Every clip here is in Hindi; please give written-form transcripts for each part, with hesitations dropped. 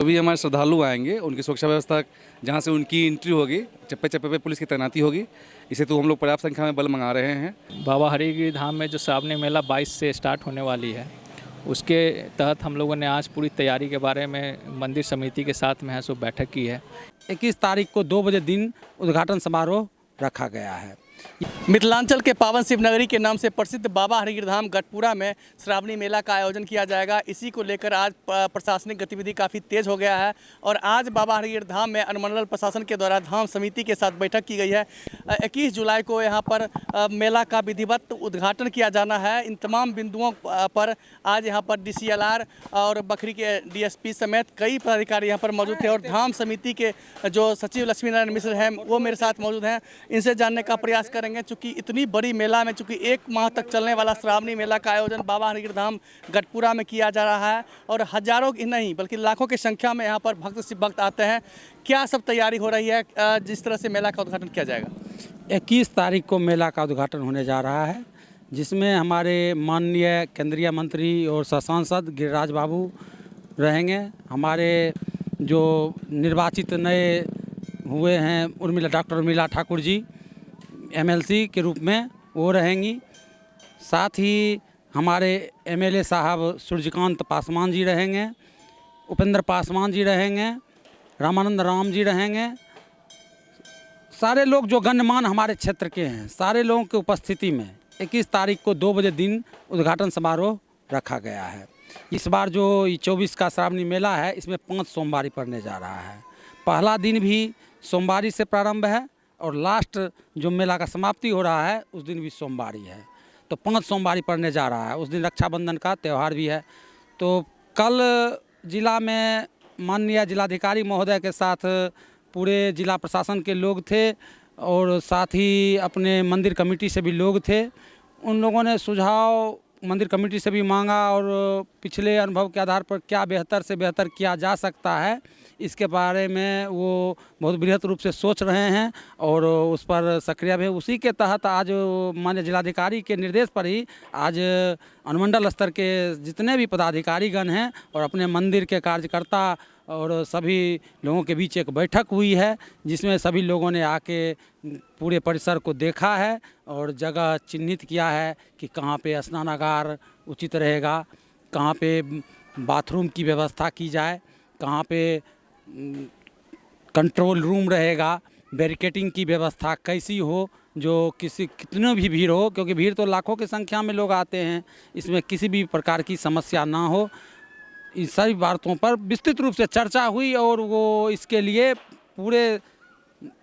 जो भी हमारे श्रद्धालु आएंगे उनकी सुरक्षा व्यवस्था जहां से उनकी एंट्री होगी, चप्पे चप्पे पे पुलिस की तैनाती होगी। इसे तो हम लोग पर्याप्त संख्या में बल मंगा रहे हैं। बाबा हरिगिरि धाम में जो श्रावणी मेला 22 से स्टार्ट होने वाली है, उसके तहत हम लोगों ने आज पूरी तैयारी के बारे में मंदिर समिति के साथ में है सो बैठक की है। 21 तारीख को 2 बजे दिन उद्घाटन समारोह रखा गया है। मिथिलांचल के पावन शिवनगरी के नाम से प्रसिद्ध बाबा हरिगिरि धाम गढ़पुरा में श्रावणी मेला का आयोजन किया जाएगा। इसी को लेकर आज प्रशासनिक गतिविधि काफ़ी तेज हो गया है और आज बाबा हरिगिरि धाम में अनुमंडल प्रशासन के द्वारा धाम समिति के साथ बैठक की गई है। 21 जुलाई को यहां पर मेला का विधिवत उद्घाटन किया जाना है। इन तमाम बिंदुओं पर आज यहां पर DCLR और बखरी के DSP समेत कई पदाधिकारी यहां पर मौजूद थे और धाम समिति के जो सचिव लक्ष्मी नारायण मिश्र हैं वो मेरे साथ मौजूद हैं। इनसे जानने का प्रयास करेंगे। चूँकि इतनी बड़ी मेला में, चूँकि 1 माह तक चलने वाला श्रावणी मेला का आयोजन बाबा हरिगिरि धाम गढ़पुरा में किया जा रहा है और हजारों की नहीं बल्कि लाखों की संख्या में यहाँ पर भक्त आते हैं। क्या सब तैयारी हो रही है जिस तरह से मेला का उद्घाटन किया जाएगा? 21 तारीख को मेला का उद्घाटन होने जा रहा है, जिसमें हमारे माननीय केंद्रीय मंत्री और सांसद गिरिराज बाबू रहेंगे। हमारे जो निर्वाचित नए हुए हैं डॉक्टर उर्मिला ठाकुर जी MLC के रूप में वो रहेंगी। साथ ही हमारे MLA साहब सूर्यकांत पासवान जी रहेंगे, उपेंद्र पासवान जी रहेंगे, रामानंद राम जी रहेंगे। सारे लोग जो गण्यमान हमारे क्षेत्र के हैं, सारे लोगों की उपस्थिति में 21 तारीख को 2 बजे दिन उद्घाटन समारोह रखा गया है। इस बार जो 24 का श्रावणी मेला है, इसमें 5 सोमवारी पड़ने जा रहा है। पहला दिन भी सोमवारी से प्रारंभ है और लास्ट जो मेला का समाप्ति हो रहा है उस दिन भी सोमवारी है, तो 5 सोमवारी पड़ने जा रहा है। उस दिन रक्षाबंधन का त्यौहार भी है। तो कल जिला में माननीय जिलाधिकारी महोदय के साथ पूरे जिला प्रशासन के लोग थे और साथ ही अपने मंदिर कमेटी से भी लोग थे। उन लोगों ने सुझाव मंदिर कमेटी से भी मांगा और पिछले अनुभव के आधार पर क्या बेहतर से बेहतर किया जा सकता है, इसके बारे में वो बहुत बृहत रूप से सोच रहे हैं और उस पर सक्रिय भी। उसी के तहत आज माननीय जिलाधिकारी के निर्देश पर ही आज अनुमंडल स्तर के जितने भी पदाधिकारीगण हैं और अपने मंदिर के कार्यकर्ता और सभी लोगों के बीच एक बैठक हुई है, जिसमें सभी लोगों ने आके पूरे परिसर को देखा है और जगह चिन्हित किया है कि कहाँ पे स्नानागार उचित रहेगा, कहाँ पे बाथरूम की व्यवस्था की जाए, कहाँ पे कंट्रोल रूम रहेगा, बैरिकेटिंग की व्यवस्था कैसी हो, जो कितनी भी भीड़ हो, क्योंकि भीड़ तो लाखों की संख्या में लोग आते हैं, इसमें किसी भी प्रकार की समस्या ना हो। इन सभी बातों पर विस्तृत रूप से चर्चा हुई और वो इसके लिए पूरे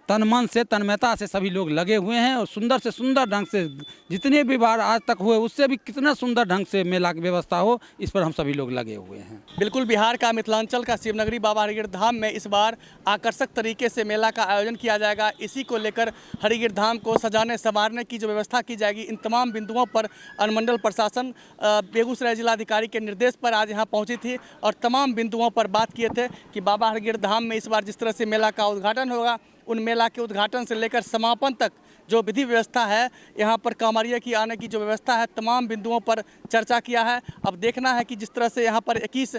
तन मन से तन्मयता से सभी लोग लगे हुए हैं और सुंदर से सुंदर ढंग से जितने भी बार आज तक हुए उससे भी कितना सुंदर ढंग से मेला की व्यवस्था हो, इस पर हम सभी लोग लगे हुए हैं। बिल्कुल, बिहार का मिथिलांचल का शिवनगरी बाबा हरिगिरि धाम में इस बार आकर्षक तरीके से मेला का आयोजन किया जाएगा। इसी को लेकर हरिगिरि धाम को सजाने संवारने की जो व्यवस्था की जाएगी, इन तमाम बिंदुओं पर अनुमंडल प्रशासन बेगूसराय जिलाधिकारी के निर्देश पर आज यहाँ पहुँची थी और तमाम बिंदुओं पर बात किए थे कि बाबा हरिगिरि धाम में इस बार जिस तरह से मेला का उद्घाटन होगा, उन मेला के उद्घाटन से लेकर समापन तक जो विधि व्यवस्था है, यहाँ पर कांवरिया की आने की जो व्यवस्था है, तमाम बिंदुओं पर चर्चा किया है। अब देखना है कि जिस तरह से यहाँ पर 21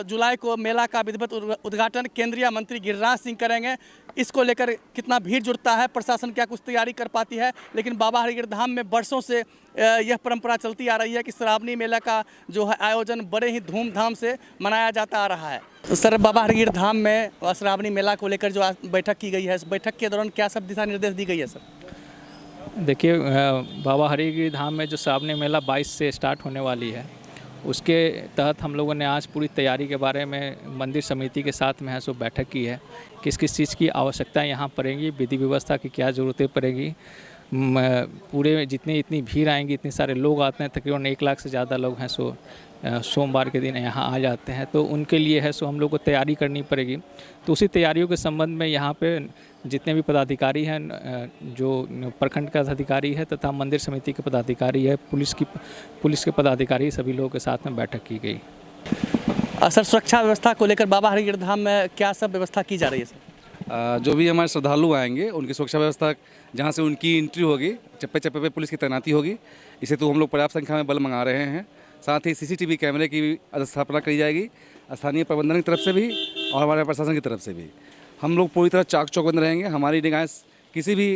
जुलाई को मेला का विधिवत उद्घाटन केंद्रीय मंत्री गिरिराज सिंह करेंगे, इसको लेकर कितना भीड़ जुड़ता है, प्रशासन क्या कुछ तैयारी कर पाती है। लेकिन बाबा हरिगिरि धाम में वर्षों से यह परंपरा चलती आ रही है कि श्रावणी मेला का जो है आयोजन बड़े ही धूमधाम से मनाया जाता आ रहा है। तो सर, बाबा हरिगिरि धाम में श्रावणी मेला को लेकर जो आज बैठक की गई है, इस बैठक के दौरान क्या सब दिशा निर्देश दी गई है? सर देखिए, बाबा हरिगिरि धाम में जो श्रावणी मेला 22 से स्टार्ट होने वाली है, उसके तहत हम लोगों ने आज पूरी तैयारी के बारे में मंदिर समिति के साथ में है सो बैठक की है। किस किस चीज़ की आवश्यकताएं यहाँ पड़ेंगी, विधि व्यवस्था की क्या ज़रूरतें पड़ेगी, पूरे इतनी भीड़ आएंगी, इतने सारे लोग आते हैं, तकरीबन 1 लाख से ज़्यादा लोग हैं सो सोमवार के दिन यहाँ आ जाते हैं, तो उनके लिए है सो हम लोग को तैयारी करनी पड़ेगी। तो उसी तैयारियों के संबंध में यहाँ पे जितने भी पदाधिकारी हैं, जो प्रखंड का अधिकारी है तथा मंदिर समिति के पदाधिकारी है, पुलिस के पदाधिकारी, सभी लोगों के साथ में बैठक की गई। सर, सुरक्षा व्यवस्था को लेकर बाबा हरिगिरि धाम में क्या सब व्यवस्था की जा रही है? सर, जो भी हमारे श्रद्धालु आएंगे उनकी सुरक्षा व्यवस्था जहां से उनकी एंट्री होगी, चप्पे चप्पे पे पुलिस की तैनाती होगी। इसे तो हम लोग पर्याप्त संख्या में बल मंगा रहे हैं। साथ ही CCTV कैमरे की स्थापना की जाएगी स्थानीय प्रबंधन की तरफ से भी और हमारे प्रशासन की तरफ से भी। हम लोग पूरी तरह चाक चौबंद रहेंगे। हमारी निगाहें किसी भी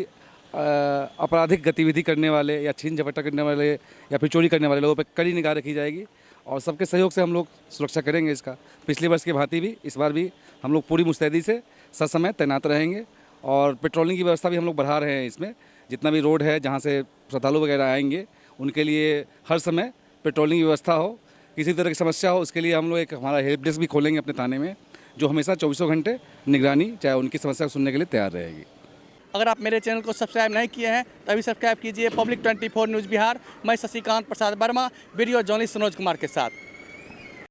आपराधिक गतिविधि करने वाले या छीन झपट्टा करने वाले या फिर चोरी करने वाले लोगों पर कड़ी निगाह रखी जाएगी और सबके सहयोग से हम लोग सुरक्षा करेंगे इसका। पिछले वर्ष की भांति भी इस बार भी हम लोग पूरी मुस्तैदी से ससमय तैनात रहेंगे और पेट्रोलिंग की व्यवस्था भी हम लोग बढ़ा रहे हैं। इसमें जितना भी रोड है जहाँ से श्रद्धालु वगैरह आएंगे उनके लिए हर समय पेट्रोलिंग की व्यवस्था हो। किसी तरह की समस्या हो उसके लिए हम लोग एक हमारा हेल्प डेस्क भी खोलेंगे अपने थाने में, जो हमेशा 24 घंटे निगरानी चाहे उनकी समस्या को सुनने के लिए तैयार रहेगी। अगर आप मेरे चैनल को सब्सक्राइब नहीं किए हैं तो अभी सब्सक्राइब कीजिए। Public 24 news Bihar. मैं शशिकांत प्रसाद वर्मा, वीडियो जर्नलिस्ट मनोज कुमार के साथ।